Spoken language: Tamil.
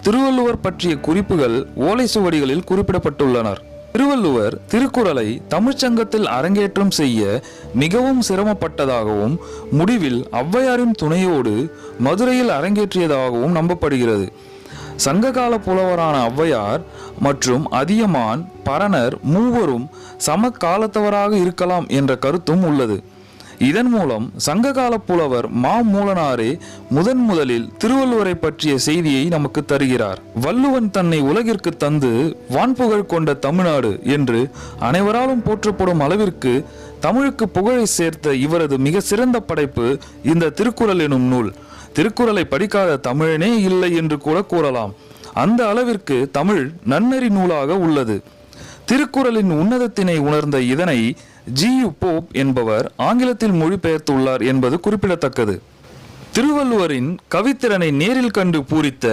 திருவள்ளுவர் பற்றிய குறிப்புகள் ஓலை சுவடிகளில் குறிப்பிடப்பட்டுள்ளனர். திருவள்ளுவர் திருக்குறளை தமிழ்ச்சங்கத்தில் அரங்கேற்றம் செய்ய மிகவும் சிரமப்பட்டதாகவும் முடிவில் ஔவையாரின் துணையோடு மதுரையில் அரங்கேற்றியதாகவும் நம்பப்படுகிறது. சங்ககால புலவரான ஔவையார் மற்றும் அதியமான், பரணர் மூவரும் சமகாலத்தவராக இருக்கலாம் என்ற கருத்தும் உள்ளது. இதன் மூலம் சங்ககால புலவர் மாமூலனாரே முதலில் திருவள்ளுவரை பற்றிய செய்தியை நமக்கு தருகிறார். வள்ளுவன் தன்னை உலகிற்கு தந்து வான்புகழ் கொண்ட தமிழ்நாடு என்று அனைவராலும் போற்றப்படும் அளவிற்கு தமிழுக்கு புகழை சேர்த்த இவரது மிக சிறந்த படைப்பு இந்த திருக்குறள் எனும் நூல். திருக்குறளை படிக்காத தமிழனே இல்லை என்று கூட கூறலாம். அந்த அளவிற்கு தமிழ் நன்னெறி நூலாக உள்ளது. திருக்குறளின் உன்னதத்தினை உணர்ந்த இதனை G.U. போப் என்பவர் ஆங்கிலத்தில் மொழிபெயர்த்துள்ளார் என்பது குறிப்பிடத்தக்கது. திருவள்ளுவரின் கவித்திறனை நேரில் கண்டு பூரித்த